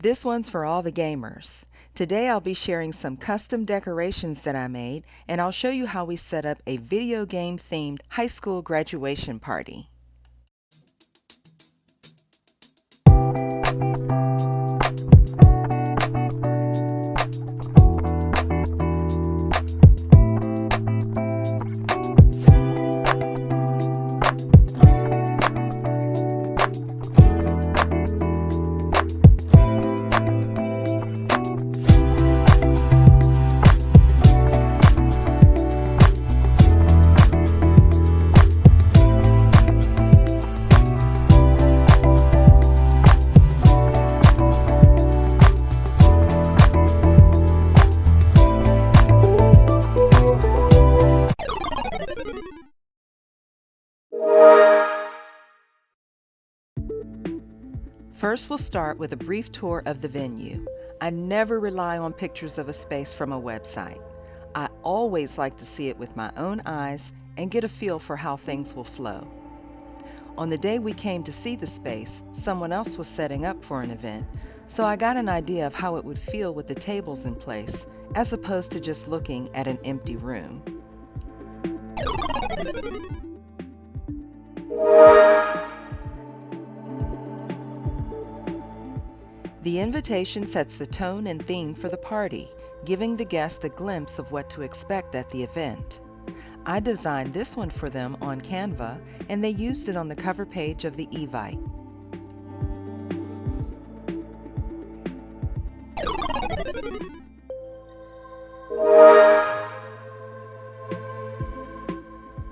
This one's for all the gamers. Today I'll be sharing some custom decorations that I made, and I'll show you how we set up a video game themed high school graduation party. First, we'll start with a brief tour of the venue. I never rely on pictures of a space from a website. I always like to see it with my own eyes and get a feel for how things will flow. On the day we came to see the space, someone else was setting up for an event, so I got an idea of how it would feel with the tables in place, as opposed to just looking at an empty room. The invitation sets the tone and theme for the party, giving the guests a glimpse of what to expect at the event. I designed this one for them on Canva, and they used it on the cover page of the Evite.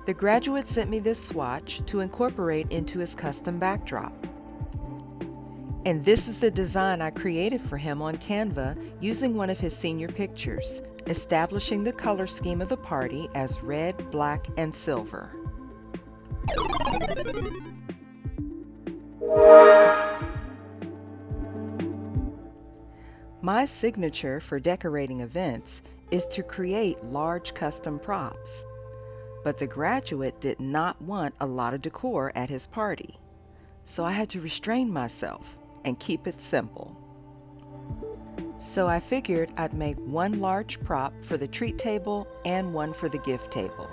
The graduate sent me this swatch to incorporate into his custom backdrop. And this is the design I created for him on Canva using one of his senior pictures, establishing the color scheme of the party as red, black, and silver. My signature for decorating events is to create large custom props. But the graduate did not want a lot of decor at his party, so I had to restrain myself and keep it simple. So I figured I'd make one large prop for the treat table and one for the gift table.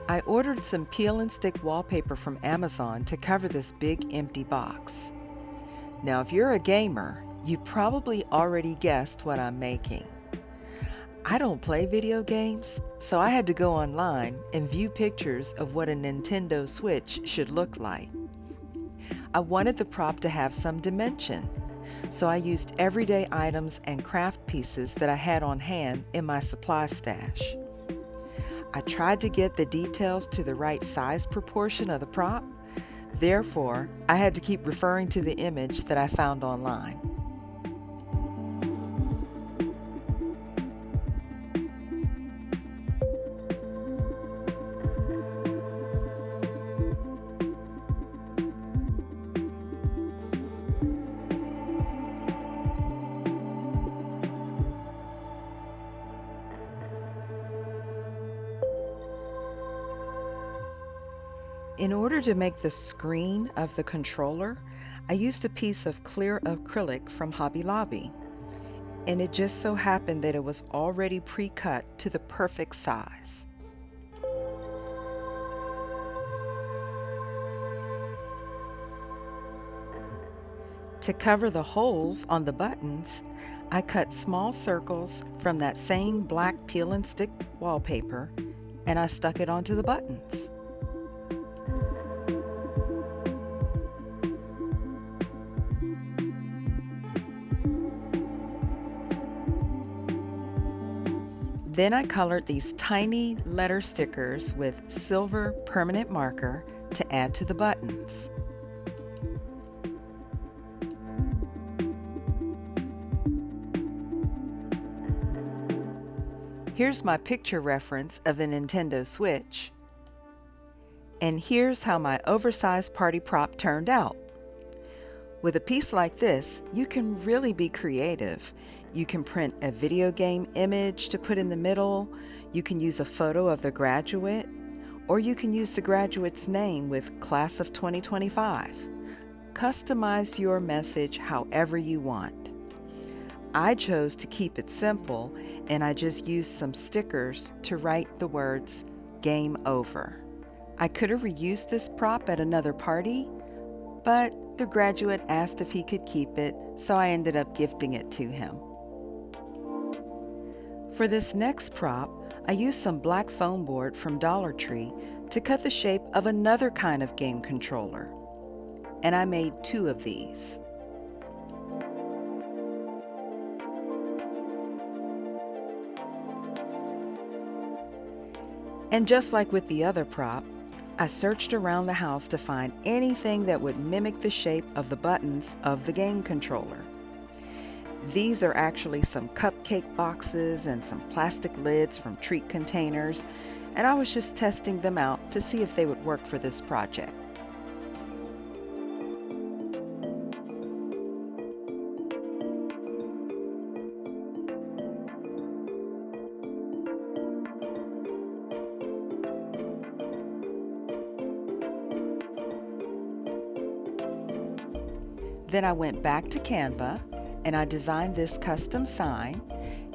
I ordered some peel and stick wallpaper from Amazon to cover this big empty box. Now if you're a gamer, you probably already guessed what I'm making. I don't play video games, so I had to go online and view pictures of what a Nintendo Switch should look like. I wanted the prop to have some dimension, so I used everyday items and craft pieces that I had on hand in my supply stash. I tried to get the details to the right size proportion of the prop, therefore I had to keep referring to the image that I found online. In order to make the screen of the controller, I used a piece of clear acrylic from Hobby Lobby, and it just so happened that it was already pre-cut to the perfect size. To cover the holes on the buttons, I cut small circles from that same black peel and stick wallpaper, and I stuck it onto the buttons. Then I colored these tiny letter stickers with silver permanent marker to add to the buttons. Here's my picture reference of the Nintendo Switch. And here's how my oversized party prop turned out. With a piece like this, you can really be creative. You can print a video game image to put in the middle, you can use a photo of the graduate, or you can use the graduate's name with Class of 2025. customize your message however you want. I chose to keep it simple, and I just used some stickers to write the words "Game Over." I could have reused this prop at another party, but the graduate asked if he could keep it, so I ended up gifting it to him. For this next prop, I used some black foam board from Dollar Tree to cut the shape of another kind of game controller, and I made 2 of these. And just like with the other prop, I searched around the house to find anything that would mimic the shape of the buttons of the game controller. These are actually some cupcake boxes and some plastic lids from treat containers, and I was just testing them out to see if they would work for this project. Then I went back to Canva and I designed this custom sign,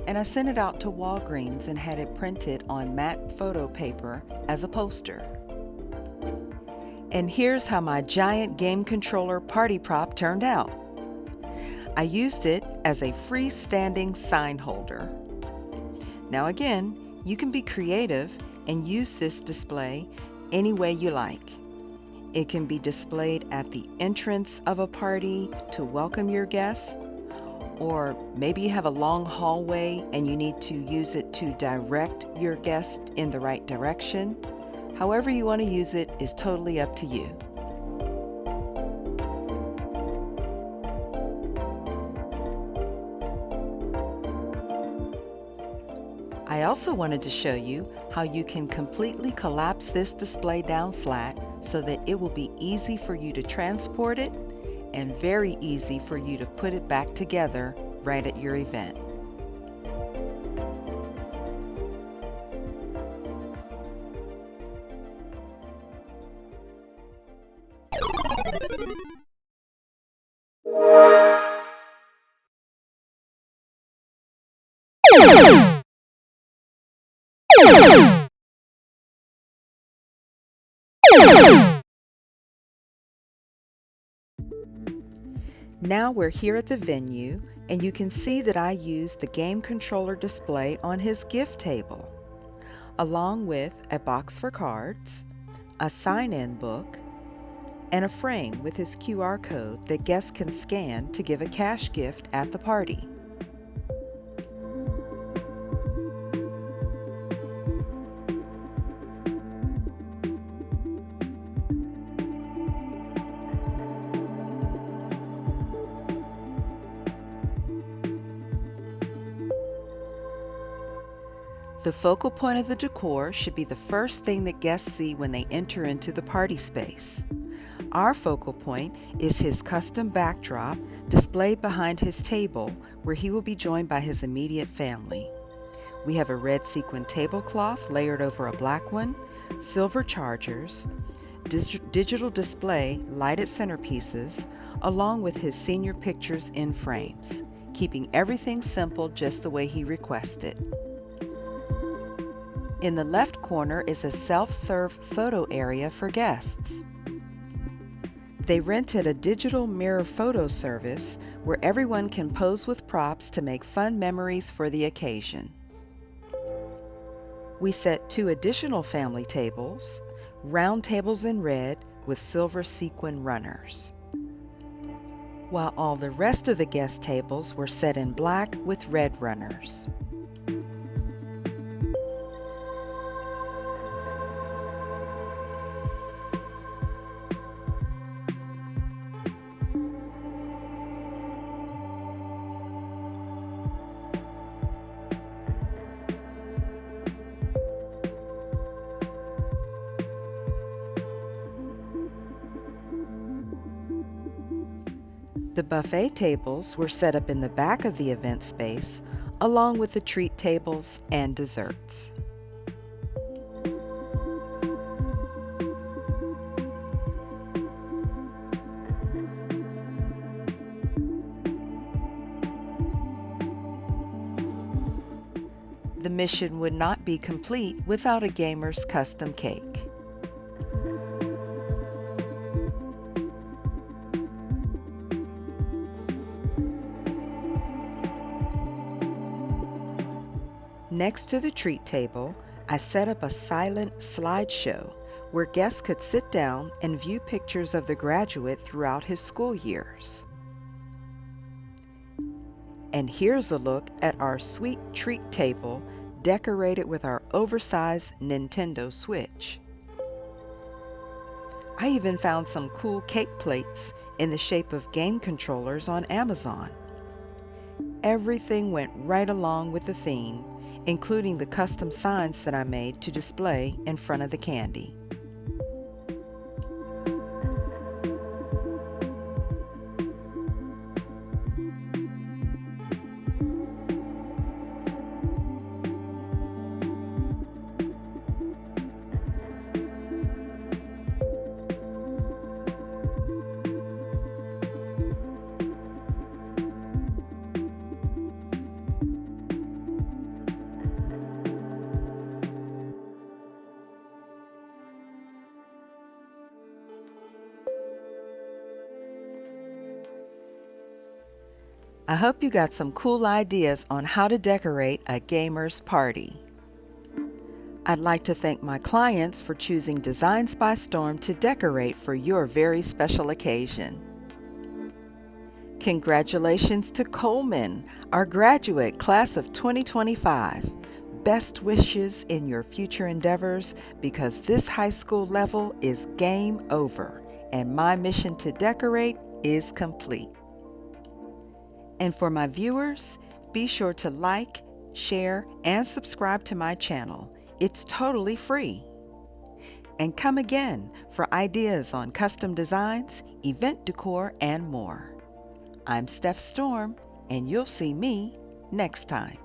and I sent it out to Walgreens and had it printed on matte photo paper as a poster. And here's how my giant game controller party prop turned out. I used it as a freestanding sign holder. Now again, you can be creative and use this display any way you like. It can be displayed at the entrance of a party to welcome your guests, or maybe you have a long hallway and you need to use it to direct your guest in the right direction. However you want to use it is totally up to you. I also wanted to show you how you can completely collapse this display down flat so that it will be easy for you to transport it and very easy for you to put it back together right at your event. Now we're here at the venue, and you can see that I used the game controller display on his gift table, along with a box for cards, a sign-in book, and a frame with his QR code that guests can scan to give a cash gift at the party. The focal point of the decor should be the first thing that guests see when they enter into the party space. Our focal point is his custom backdrop displayed behind his table, where he will be joined by his immediate family. We have a red sequin tablecloth layered over a black one, silver chargers, digital display lighted centerpieces, along with his senior pictures in frames, keeping everything simple just the way he requested. In the left corner is a self-serve photo area for guests. They rented a digital mirror photo service where everyone can pose with props to make fun memories for the occasion. We set 2 additional family tables, round tables in red with silver sequin runners, while all the rest of the guest tables were set in black with red runners. The buffet tables were set up in the back of the event space, along with the treat tables and desserts. the mission would not be complete without a gamer's custom cake. Next to the treat table, I set up a silent slideshow where guests could sit down and view pictures of the graduate throughout his school years. And here's a look at our sweet treat table decorated with our oversized Nintendo Switch. I even found some cool cake plates in the shape of game controllers on Amazon. Everything went right along with the theme, including the custom signs that I made to display in front of the candy. I hope you got some cool ideas on how to decorate a gamer's party. I'd like to thank my clients for choosing Designs by Storm to decorate for your very special occasion. Congratulations to Coleman, our graduate class of 2025. Best wishes in your future endeavors, because this high school level is game over and my mission to decorate is complete. And for my viewers, be sure to like, share, and subscribe to my channel. It's totally free. And come again for ideas on custom designs, event decor, and more. I'm Steph Storm, and you'll see me next time.